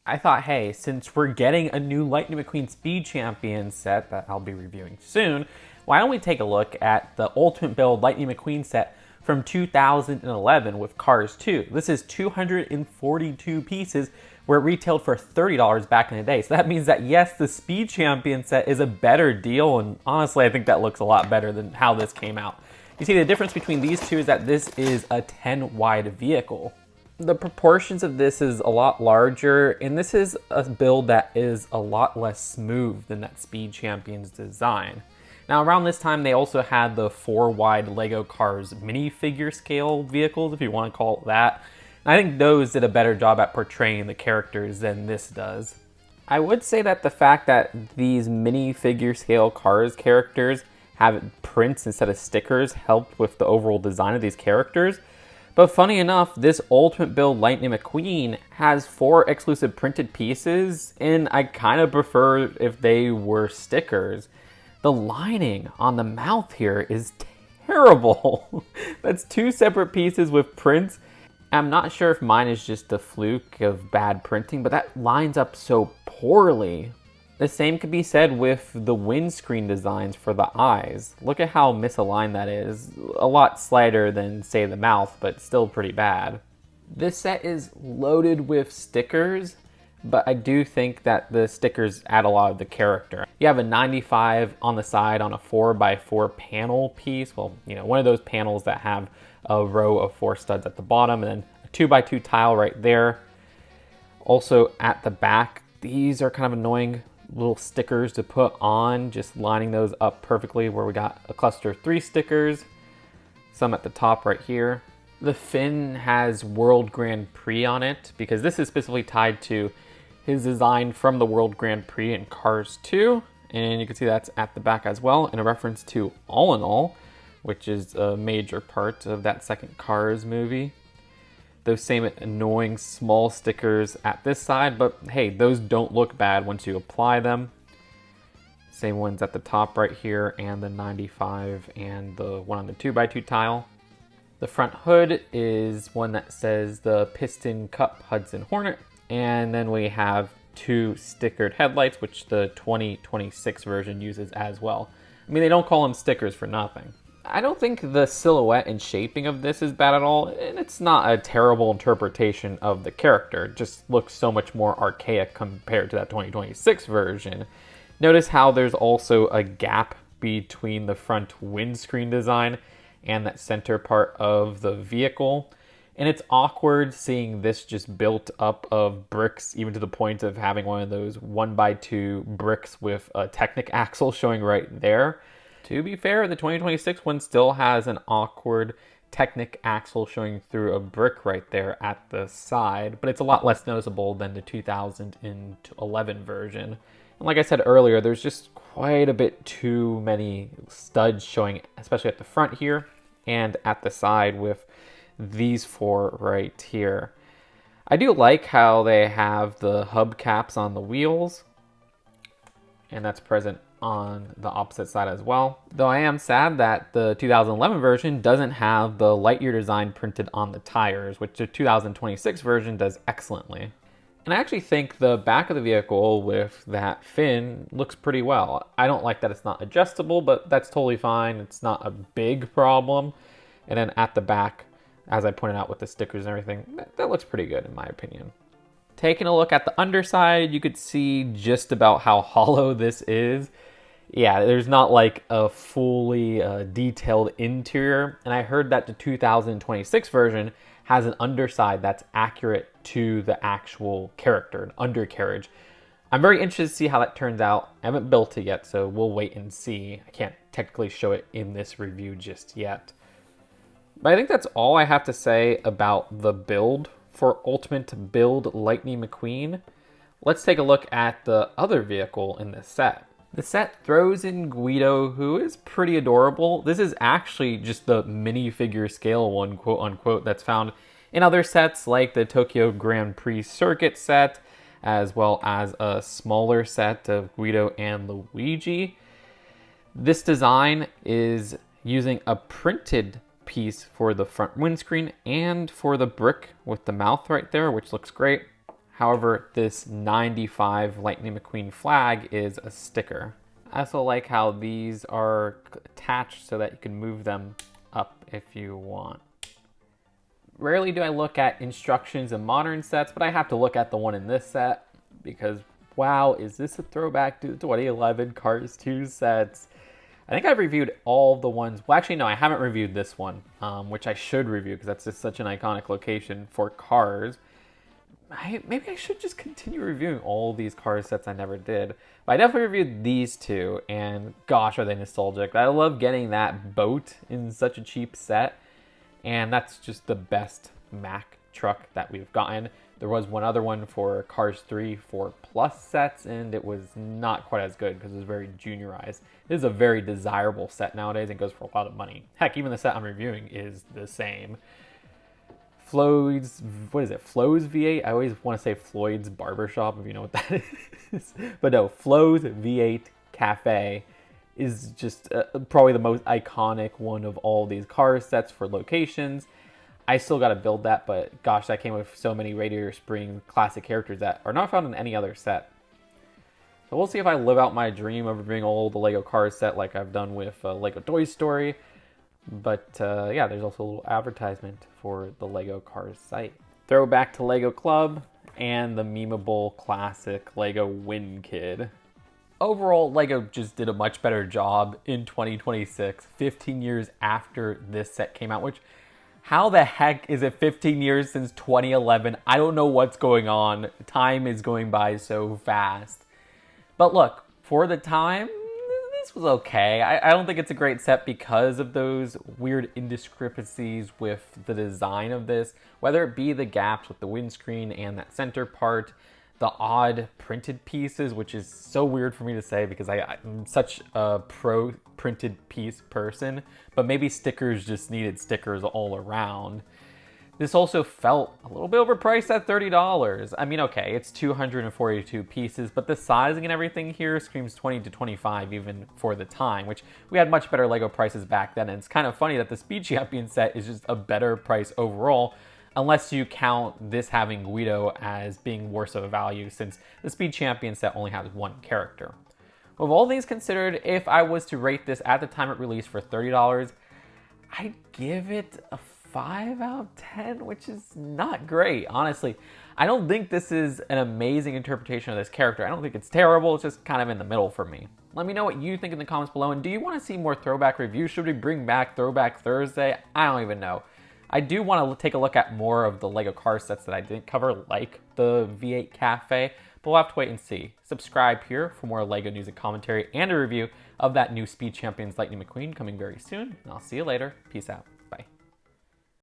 I thought, hey, since we're getting a new Lightning McQueen Speed Champion set that I'll be reviewing soon, why don't we take a look at the Ultimate Build Lightning McQueen set from 2011 with Cars 2. This is 242 pieces where it retailed for $30 back in the day. So that means that yes, the Speed Champion set is a better deal, and honestly I think that looks a lot better than how this came out. You see, the difference between these two is that this is a 10 wide vehicle. The proportions of this is a lot larger, and this is a build that is a lot less smooth than that Speed Champion's design. Now around this time they also had the 4 wide LEGO Cars minifigure scale vehicles, if you want to call it that. And I think those did a better job at portraying the characters than this does. I would say that the fact that these minifigure scale Cars characters have prints instead of stickers helped with the overall design of these characters. But funny enough, this Ultimate Build Lightning McQueen has 4 exclusive printed pieces, and I kind of prefer if they were stickers. The lining on the mouth here is terrible. That's 2 separate pieces with prints. I'm not sure if mine is just a fluke of bad printing, but that lines up so poorly. The same could be said with the windscreen designs for the eyes. Look at how misaligned that is. A lot slighter than, say, the mouth, but still pretty bad. This set is loaded with stickers, but I do think that the stickers add a lot of the character. You have a 95 on the side on a 4x4 panel piece. Well, you know, one of those panels that have a row of 4 studs at the bottom, and then a 2x2 tile right there. Also at the back, these are kind of annoying little stickers to put on, just lining those up perfectly, where we got a cluster of 3 stickers, some at the top right here. The fin has World Grand Prix on it because this is specifically tied to his design from the World Grand Prix in Cars 2, and you can see that's at the back as well, in a reference to All in All, which is a major part of that second Cars movie. Those same annoying small stickers at this side, but hey, those don't look bad once you apply them. Same ones at the top right here, and the 95 and the one on the 2x2 tile. The front hood is one that says the Piston Cup Hudson Hornet, and then we have 2 stickered headlights, which the 2026 version uses as well. I mean, they don't call them stickers for nothing. I don't think the silhouette and shaping of this is bad at all, and it's not a terrible interpretation of the character. It just looks so much more archaic compared to that 2026 version. Notice how there's also a gap between the front windscreen design and that center part of the vehicle. And it's awkward seeing this just built up of bricks, even to the point of having one of those 1x2 bricks with a Technic axle showing right there. To be fair, the 2026 one still has an awkward Technic axle showing through a brick right there at the side, but it's a lot less noticeable than the 2011 version. And like I said earlier, there's just quite a bit too many studs showing, especially at the front here and at the side with these 4 right here. I do like how they have the hubcaps on the wheels, and that's present on the opposite side as well. Though I am sad that the 2011 version doesn't have the Lightyear design printed on the tires, which the 2026 version does excellently. And I actually think the back of the vehicle with that fin looks pretty well. I don't like that it's not adjustable, but that's totally fine. It's not a big problem. And then at the back, as I pointed out with the stickers and everything, that looks pretty good in my opinion. Taking a look at the underside, you could see just about how hollow this is. Yeah, there's not like a fully detailed interior. And I heard that the 2026 version has an underside that's accurate to the actual character, an undercarriage. I'm very interested to see how that turns out. I haven't built it yet, so we'll wait and see. I can't technically show it in this review just yet. But I think that's all I have to say about the build for Ultimate Build Lightning McQueen. Let's take a look at the other vehicle in this set. The set throws in Guido, who is pretty adorable. This is actually just the minifigure scale one, quote unquote, that's found in other sets like the Tokyo Grand Prix Circuit set, as well as a smaller set of Guido and Luigi. This design is using a printed piece for the front windscreen and for the brick with the mouth right there, which looks great. However, this 95 Lightning McQueen flag is a sticker. I also like how these are attached so that you can move them up if you want. Rarely do I look at instructions in modern sets, but I have to look at the one in this set because, wow, is this a throwback to the 2011 Cars 2 sets? I think I've reviewed all the ones. Well, actually, no, I haven't reviewed this one, which I should review because that's just such an iconic location for Cars. Maybe I should just continue reviewing all these Cars sets I never did. But I definitely reviewed these two, and gosh, are they nostalgic. I love getting that boat in such a cheap set, and that's just the best Mack truck that we've gotten. There was one other one for Cars 3 for Plus sets, and it was not quite as good because it was very juniorized. It is a very desirable set nowadays and goes for a lot of money. Heck, even the set I'm reviewing is the same. Floyd's, what is it? Flo's V8? I always want to say Floyd's Barbershop, if you know what that is. But no, Flo's V8 Cafe is just probably the most iconic one of all these car sets for locations. I still got to build that, but gosh, that came with so many Radiator Spring classic characters that are not found in any other set. So we'll see if I live out my dream of reviewing all the LEGO Cars set like I've done with LEGO Toy Story. But yeah, there's also a little advertisement for the LEGO Cars site. Throwback to LEGO Club and the memeable classic LEGO Win Kid. Overall, LEGO just did a much better job in 2026, 15 years after this set came out, which, how the heck is it 15 years since 2011? I don't know what's going on. Time is going by so fast. But look, for the time, this was okay. I don't think it's a great set because of those weird indiscrepancies with the design of this, whether it be the gaps with the windscreen and that center part, the odd printed pieces, which is so weird for me to say because I'm such a pro printed piece person, but maybe stickers just needed stickers all around. This also felt a little bit overpriced at $30. I mean, okay, it's 242 pieces, but the sizing and everything here screams 20 to 25 even for the time, which we had much better LEGO prices back then. And it's kind of funny that the Speed Champion set is just a better price overall, unless you count this having Guido as being worse of a value since the Speed Champion set only has one character. With all things considered, if I was to rate this at the time it released for $30, I'd give it a 5 out of 10, which is not great, honestly. I don't think this is an amazing interpretation of this character. I don't think it's terrible, it's just kind of in the middle for me. Let me know what you think in the comments below, and do you want to see more throwback reviews? Should we bring back Throwback Thursday? I don't even know. I do want to take a look at more of the LEGO car sets that I didn't cover, like the V8 Cafe, but we'll have to wait and see. Subscribe here for more LEGO news and commentary and a review of that new Speed Champions Lightning McQueen coming very soon, and I'll see you later. Peace out.